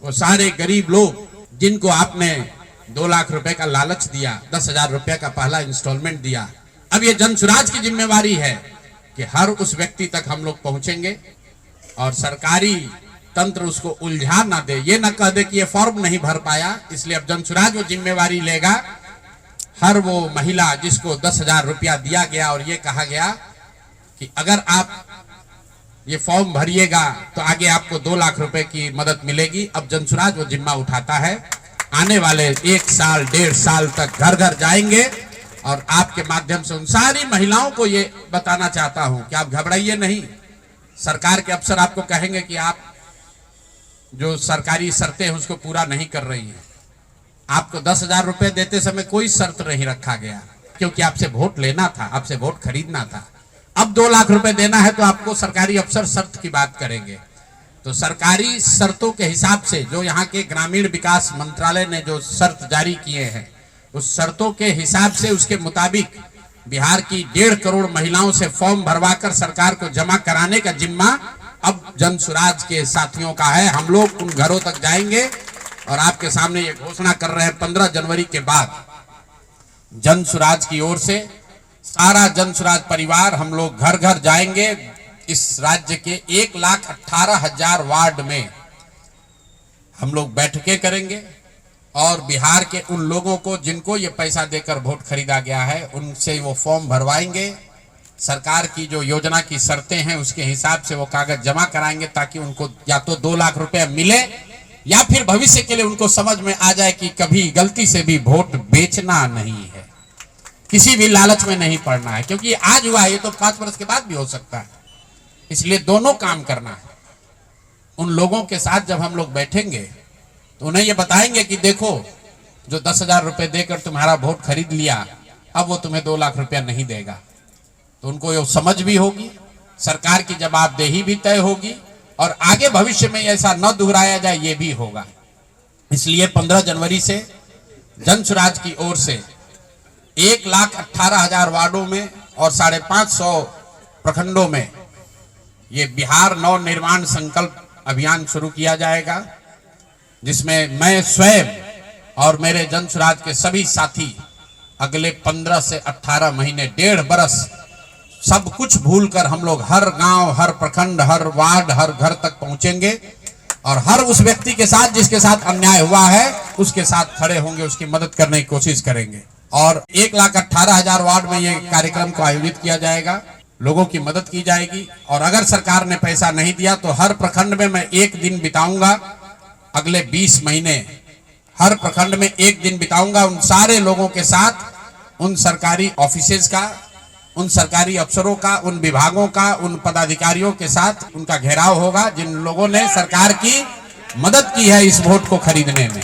वो सारे गरीब लोग जिनको आपने 2 लाख रुपए का लालच दिया, 10,000 रुपए का पहला इंस्टॉलमेंट दिया, अब ये जनसुराज की जिम्मेवारी है कि हर उस व्यक्ति तक हम लोग पहुंचेंगे और सरकारी तंत्र उसको उलझा ना दे, ये ना कह दे कि ये फॉर्म नहीं भर पाया। इसलिए अब जनसुराज वो जिम्मेवारी लेगा। हर वो महिला जिसको 10,000 रुपया दिया गया और ये कहा गया कि अगर आप ये फॉर्म भरिएगा तो आगे आपको 2 लाख रुपए की मदद मिलेगी, अब जनसुराज वो जिम्मा उठाता है। आने वाले 1 साल 1.5 साल तक घर घर जाएंगे और आपके माध्यम से उन सारी महिलाओं को ये बताना चाहता हूं कि आप घबराइए नहीं। सरकार के अफसर आपको कहेंगे कि आप जो सरकारी शर्तें हैं उसको पूरा नहीं कर रही हैं। आपको 10,000 रुपए देते समय कोई शर्त नहीं रखा गया, क्योंकि आपसे वोट लेना था, आपसे वोट खरीदना था। अब 2 लाख रुपए देना है तो आपको सरकारी अफसर शर्त की बात करेंगे। तो सरकारी शर्तों के हिसाब से जो यहाँ के ग्रामीण विकास मंत्रालय ने जो शर्त जारी किए हैं, उस शर्तों के हिसाब से उसके मुताबिक बिहार की 1.5 करोड़ महिलाओं से फॉर्म भरवाकर सरकार को जमा कराने का जिम्मा अब जनसुराज के साथियों का है। हम लोग उन घरों तक जाएंगे और आपके सामने ये घोषणा कर रहे हैं 15 जनवरी के बाद जनसुराज की ओर से सारा जनसुराज परिवार हम लोग घर घर जाएंगे। इस राज्य के 1,18,000 वार्ड में हम लोग बैठकें करेंगे और बिहार के उन लोगों को जिनको ये पैसा देकर वोट खरीदा गया है उनसे वो फॉर्म भरवाएंगे। सरकार की जो योजना की शर्तें हैं उसके हिसाब से वो कागज जमा कराएंगे ताकि उनको या तो 2 लाख रुपए मिले या फिर भविष्य के लिए उनको समझ में आ जाए कि कभी गलती से भी वोट बेचना नहीं है, किसी भी लालच में नहीं पड़ना है, क्योंकि आज हुआ है, ये तो 5 वर्ष के बाद भी हो सकता है। इसलिए दोनों काम करना है। उन लोगों के साथ जब हम लोग बैठेंगे तो उन्हें ये बताएंगे कि देखो जो 10,000 रुपए देकर तुम्हारा वोट खरीद लिया, अब वो तुम्हें 2 लाख रुपया नहीं देगा। तो उनको ये समझ भी होगी, सरकार की जवाबदेही भी तय होगी और आगे भविष्य में ऐसा न दोहराया जाए ये भी होगा। इसलिए 15 जनवरी से जनसुराज की ओर से 1,18,000 वार्डों में और 550 प्रखंडों में ये बिहार नव निर्माण संकल्प अभियान शुरू किया जाएगा, जिसमें मैं स्वयं और मेरे जनसुराज के सभी साथी अगले 15 से 18 महीने 1.5 बरस सब कुछ भूलकर हम लोग हर गांव, हर प्रखंड, हर वार्ड, हर घर तक पहुंचेंगे और हर उस व्यक्ति के साथ जिसके साथ अन्याय हुआ है उसके साथ खड़े होंगे, उसकी मदद करने की कोशिश करेंगे। और 1,18,000 वार्ड में ये कार्यक्रम को आयोजित किया जाएगा, लोगों की मदद की जाएगी। और अगर सरकार ने पैसा नहीं दिया तो हर प्रखंड में मैं 1 दिन बिताऊंगा, अगले 20 महीने हर प्रखंड में 1 दिन बिताऊंगा उन सारे लोगों के साथ, उन सरकारी ऑफिसेज का, उन सरकारी अफसरों का, उन विभागों का, उन पदाधिकारियों के साथ उनका घेराव होगा जिन लोगों ने सरकार की मदद की है इस वोट को खरीदने में।